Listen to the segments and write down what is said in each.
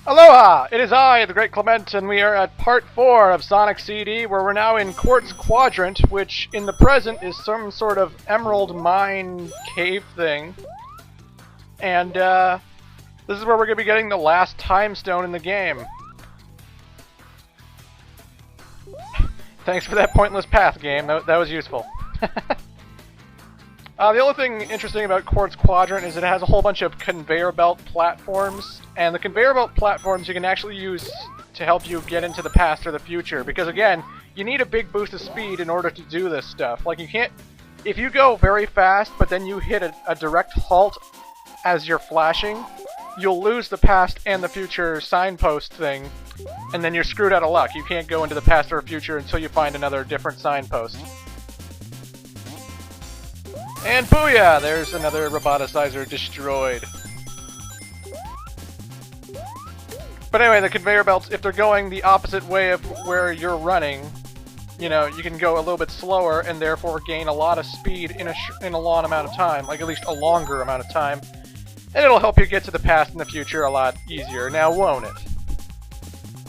Aloha! It is I, the Great Clement, and we are at part 4 of Sonic CD, where we're now in Quartz Quadrant, which in the present is some sort of emerald mine cave thing. And, this is where we're going to be getting the last time stone in the game. Thanks for that pointless path, game. That was useful. The only thing interesting about Quartz Quadrant is it has a whole bunch of conveyor belt platforms, and the conveyor belt platforms you can actually use to help you get into the past or the future, because again, you need a big boost of speed in order to do this stuff. Like, you can't... If you go very fast, but then you hit a direct halt as you're flashing, you'll lose the past and the future signpost thing, and then you're screwed out of luck. You can't go into the past or future until you find another different signpost. And booyah! There's another roboticizer destroyed. But anyway, the conveyor belts, if they're going the opposite way of where you're running, you know, you can go a little bit slower and therefore gain a lot of speed in a long amount of time, like at least a longer amount of time. And it'll help you get to the past and the future a lot easier, now won't it?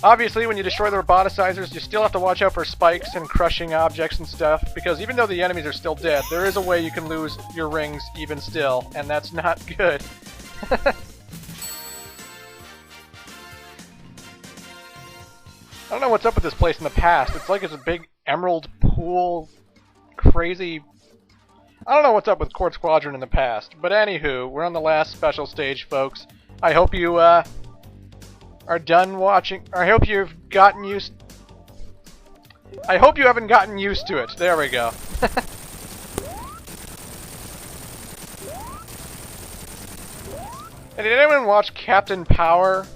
Obviously, when you destroy the roboticizers, you still have to watch out for spikes and crushing objects and stuff, because even though the enemies are still dead, there is a way you can lose your rings even still, and that's not good. I don't know what's up with this place in the past. It's like it's a big emerald pool, crazy... I don't know what's up with Quartz Quadrant in the past, but anywho, we're on the last special stage, folks. I hope you, are done watching. I hope you've gotten used... I hope you haven't gotten used to it. There we go. And did anyone watch Captain Power?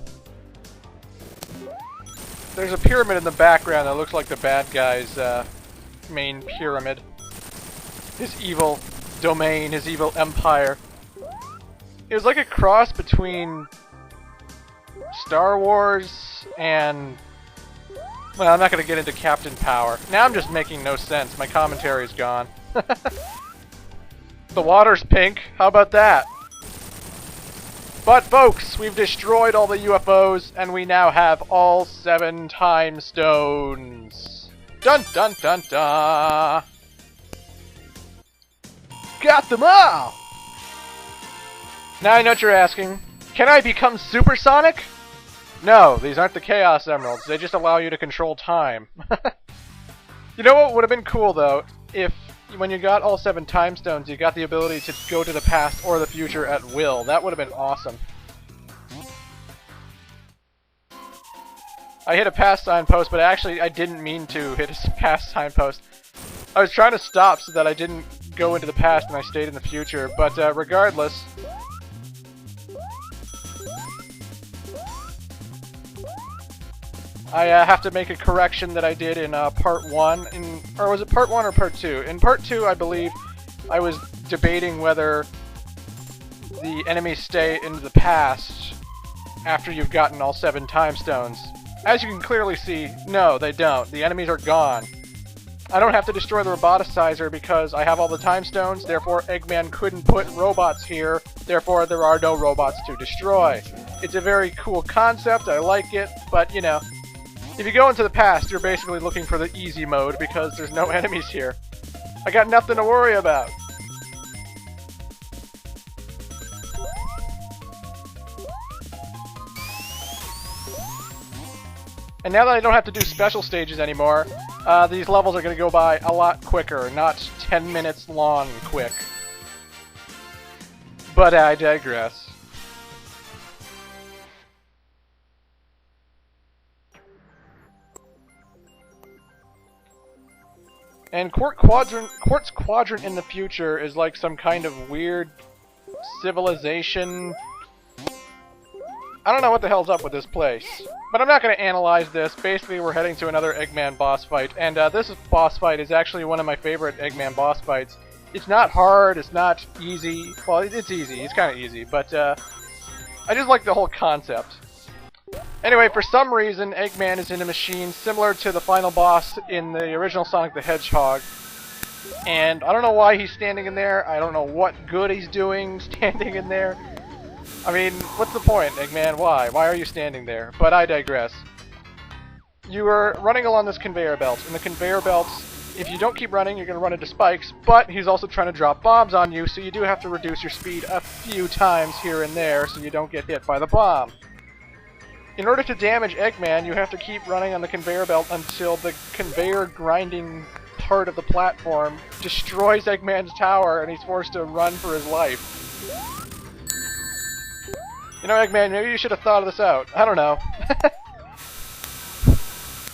There's a pyramid in the background that looks like the bad guy's main pyramid. His evil domain, his evil empire. It was like a cross between Star Wars and... Well, I'm not going to get into Captain Power. Now I'm just making no sense. My commentary's gone. The water's pink. How about that? But folks, we've destroyed all the UFOs, and we now have all 7 time stones. Dun dun dun dun! Got them all! Now I know what you're asking. Can I become supersonic? No, these aren't the Chaos Emeralds. They just allow you to control time. You know what would have been cool, though? If, when you got all 7 time stones, you got the ability to go to the past or the future at will. That would have been awesome. I hit a past signpost, but actually I didn't mean to hit a past signpost. I was trying to stop so that I didn't go into the past and I stayed in the future, but regardless... I have to make a correction that I did in part 1, or was it part 1 or part 2? In part 2, I believe, I was debating whether the enemies stay into the past after you've gotten all 7 time stones. As you can clearly see, no, they don't. The enemies are gone. I don't have to destroy the roboticizer because I have all the time stones, therefore Eggman couldn't put robots here, therefore there are no robots to destroy. It's a very cool concept, I like it, but you know, if you go into the past, you're basically looking for the easy mode because there's no enemies here. I got nothing to worry about. And now that I don't have to do special stages anymore, these levels are going to go by a lot quicker, not 10 minutes long quick. But I digress. And Quartz Quadrant in the future is like some kind of weird civilization. I don't know what the hell's up with this place. But I'm not going to analyze this. Basically, we're heading to another Eggman boss fight. And this boss fight is actually one of my favorite Eggman boss fights. It's not hard, it's not easy. Well, it's easy, it's kind of easy. But I just like the whole concept. Anyway, for some reason, Eggman is in a machine similar to the final boss in the original Sonic the Hedgehog. And I don't know why he's standing in there. I don't know what good he's doing standing in there. I mean, what's the point, Eggman? Why? Why are you standing there? But I digress. You are running along this conveyor belt, and the conveyor belts, if you don't keep running, you're going to run into spikes, but he's also trying to drop bombs on you, so you do have to reduce your speed a few times here and there so you don't get hit by the bomb. In order to damage Eggman, you have to keep running on the conveyor belt until the conveyor grinding part of the platform destroys Eggman's tower and he's forced to run for his life. You know, Eggman, maybe you should have thought of this out. I don't know.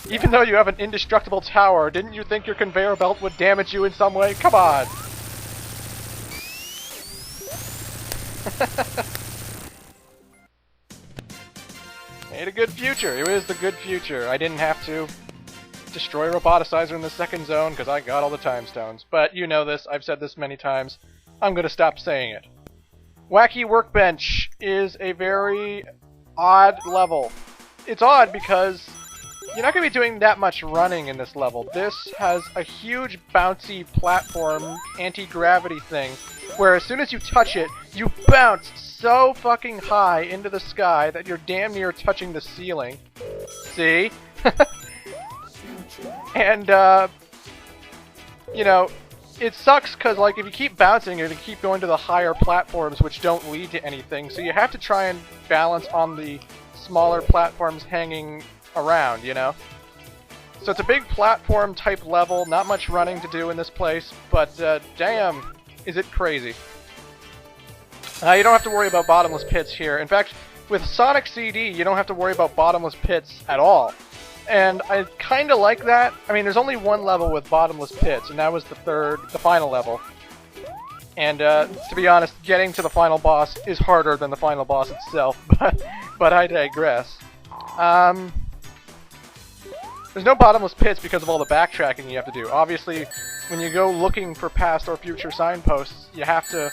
Even though you have an indestructible tower, didn't you think your conveyor belt would damage you in some way? Come on! Made a good future. It was the good future. I didn't have to destroy a roboticizer in the second zone because I got all the time stones. But you know this. I've said this many times. I'm going to stop saying it. Wacky Workbench is a very odd level. It's odd because you're not going to be doing that much running in this level. This has a huge bouncy platform anti-gravity thing where as soon as you touch it, you bounce so fucking high into the sky that you're damn near touching the ceiling. See? And, you know, it sucks because, like, if you keep bouncing, you're going to keep going to the higher platforms which don't lead to anything, so you have to try and balance on the smaller platforms hanging around, you know? So it's a big platform type level, not much running to do in this place, but damn, is it crazy. You don't have to worry about bottomless pits here. In fact, with Sonic CD, you don't have to worry about bottomless pits at all. And I kind of like that. I mean, there's only one level with bottomless pits, and that was the final level. And to be honest, getting to the final boss is harder than the final boss itself, but I digress. There's no bottomless pits because of all the backtracking you have to do. Obviously, when you go looking for past or future signposts, you have to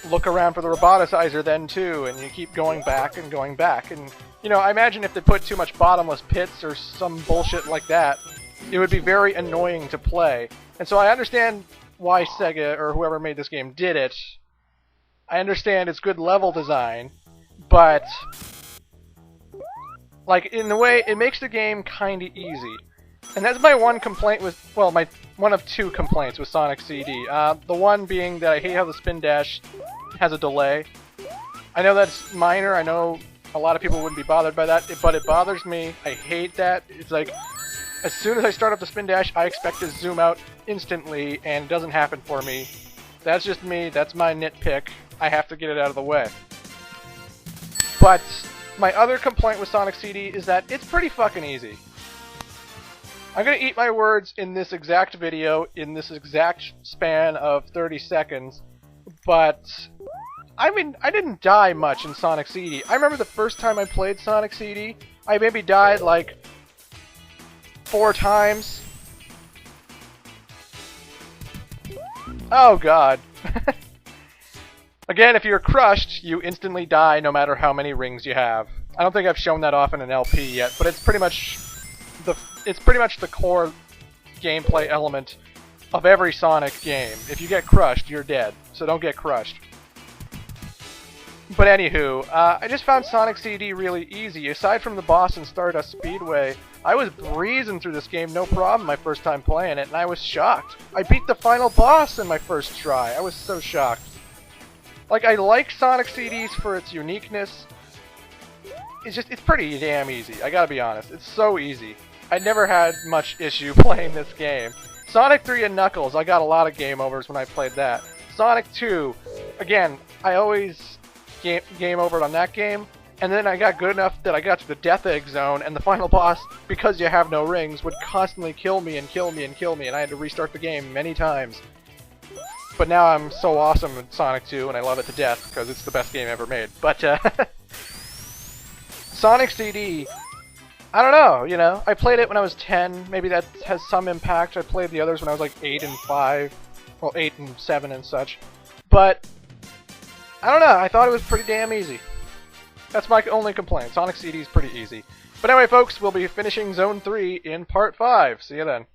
look around for the roboticizer then too, and you keep going back and going back. And, you know, I imagine if they put too much bottomless pits or some bullshit like that, it would be very annoying to play. And so I understand why Sega or whoever made this game did it. I understand it's good level design, but like, in a way, it makes the game kinda easy. And that's my one complaint with, well, my one of two complaints with Sonic CD. The one being that I hate how the spin dash has a delay. I know that's minor, I know a lot of people wouldn't be bothered by that, but it bothers me. I hate that. It's like, as soon as I start up the spin dash, I expect to zoom out instantly, and it doesn't happen for me. That's just me, that's my nitpick. I have to get it out of the way. But my other complaint with Sonic CD is that it's pretty fucking easy. I'm gonna eat my words in this exact video, in this exact span of 30 seconds, but I mean, I didn't die much in Sonic CD. I remember the first time I played Sonic CD, I maybe died like 4 times. Oh god. Again, if you're crushed, you instantly die no matter how many rings you have. I don't think I've shown that off in an LP yet, but it's pretty much the core gameplay element of every Sonic game. If you get crushed, you're dead, so don't get crushed. But anywho, I just found Sonic CD really easy. Aside from the boss in Stardust Speedway, I was breezing through this game no problem my first time playing it, and I was shocked. I beat the final boss in my first try. I was so shocked. Like, I like Sonic CDs for its uniqueness. It's pretty damn easy, I gotta be honest. It's so easy. I never had much issue playing this game. Sonic 3 and Knuckles, I got a lot of game overs when I played that. Sonic 2, again, I always game overed on that game, and then I got good enough that I got to the Death Egg Zone, and the final boss, because you have no rings, would constantly kill me and kill me and kill me, and I had to restart the game many times. But now I'm so awesome at Sonic 2, and I love it to death, because it's the best game ever made. But, Sonic CD, I don't know, you know, I played it when I was 10, maybe that has some impact. I played the others when I was like 8 and 5, well, 8 and 7 and such. But I don't know, I thought it was pretty damn easy. That's my only complaint. Sonic CD is pretty easy. But anyway, folks, we'll be finishing Zone 3 in Part 5. See you then.